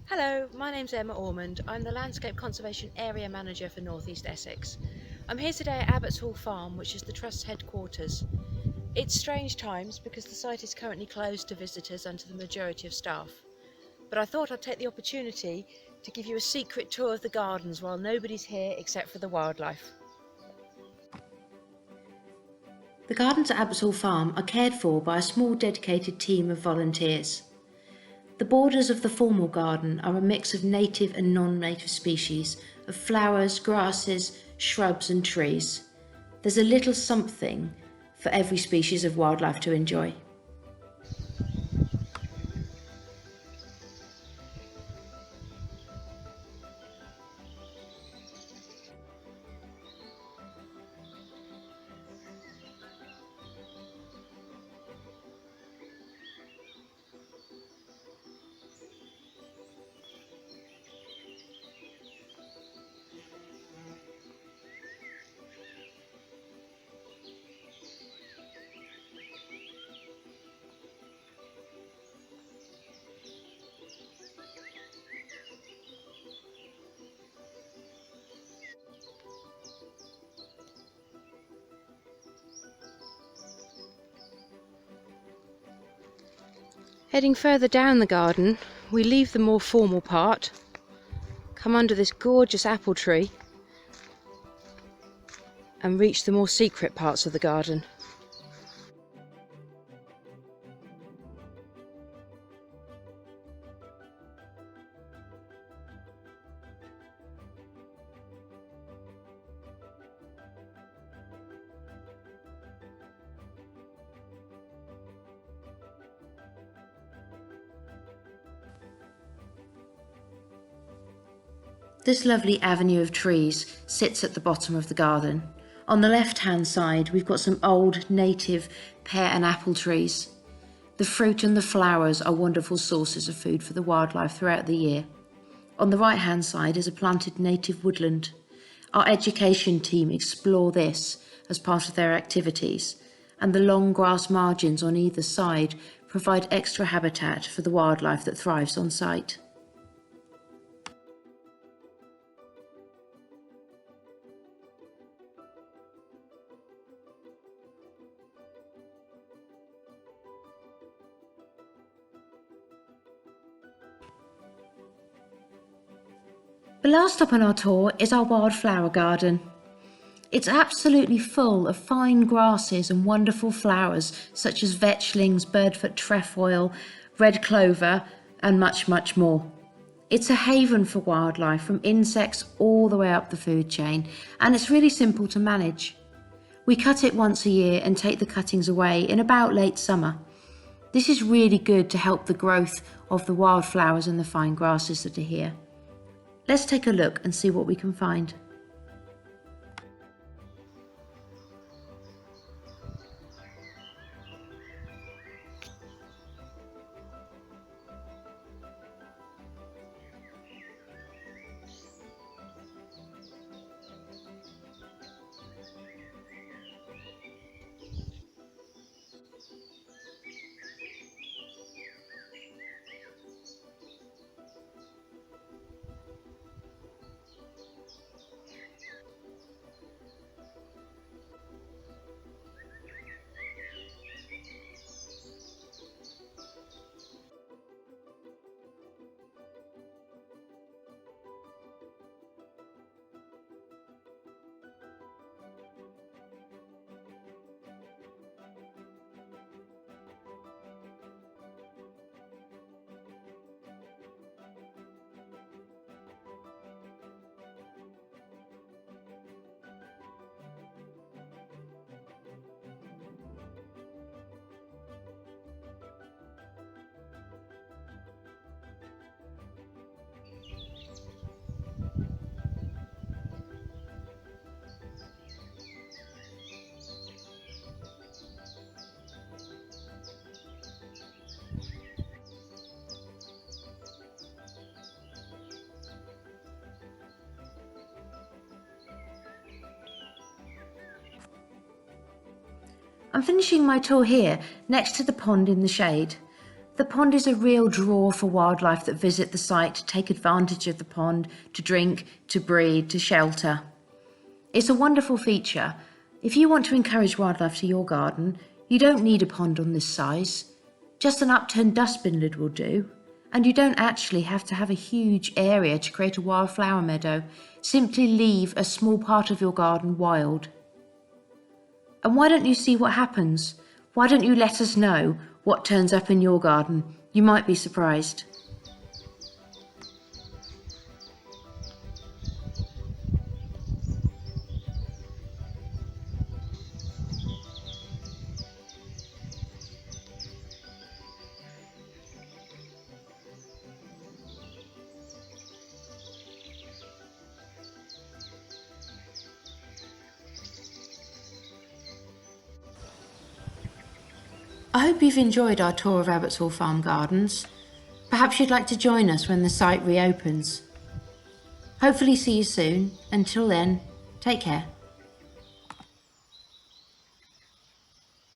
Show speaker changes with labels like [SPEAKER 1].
[SPEAKER 1] Hello, my name's Emma Ormond. I'm the Landscape Conservation Area Manager for North East Essex. I'm here today at Abbotts Hall Farm, which is the Trust's headquarters. It's strange times because the site is currently closed to visitors and to the majority of staff. But I thought I'd take the opportunity to give you a secret tour of the gardens while nobody's here except for the wildlife.
[SPEAKER 2] The gardens at Abbotts Hall Farm are cared for by a small dedicated team of volunteers. The borders of the formal garden are a mix of native and non-native species of flowers, grasses, shrubs and trees. There's a little something for every species of wildlife to enjoy.
[SPEAKER 1] Heading further down the garden, we leave the more formal part, come under this gorgeous apple tree and reach the more secret parts of the garden.
[SPEAKER 2] This lovely avenue of trees sits at the bottom of the garden. On the left-hand side, we've got some old native pear and apple trees. The fruit and the flowers are wonderful sources of food for the wildlife throughout the year. On the right-hand side is a planted native woodland. Our education team explore this as part of their activities, and the long grass margins on either side provide extra habitat for the wildlife that thrives on site. The last stop on our tour is our Wildflower Garden. It's absolutely full of fine grasses and wonderful flowers such as vetchlings, birdfoot trefoil, red clover and much, much more. It's a haven for wildlife from insects all the way up the food chain, and it's really simple to manage. We cut it once a year and take the cuttings away in about late summer. This is really good to help the growth of the wildflowers and the fine grasses that are here. Let's take a look and see what we can find. I'm finishing my tour here, next to the pond in the shade. The pond is a real draw for wildlife that visit the site to take advantage of the pond, to drink, to breed, to shelter. It's a wonderful feature. If you want to encourage wildlife to your garden, you don't need a pond on this size. Just an upturned dustbin lid will do. And you don't actually have to have a huge area to create a wildflower meadow. Simply leave a small part of your garden wild. And why don't you see what happens? Why don't you let us know what turns up in your garden? You might be surprised. I hope you've enjoyed our tour of Abbotts Hall Farm Gardens. Perhaps you'd like to join us when the site reopens. Hopefully see you soon. Until then, take care.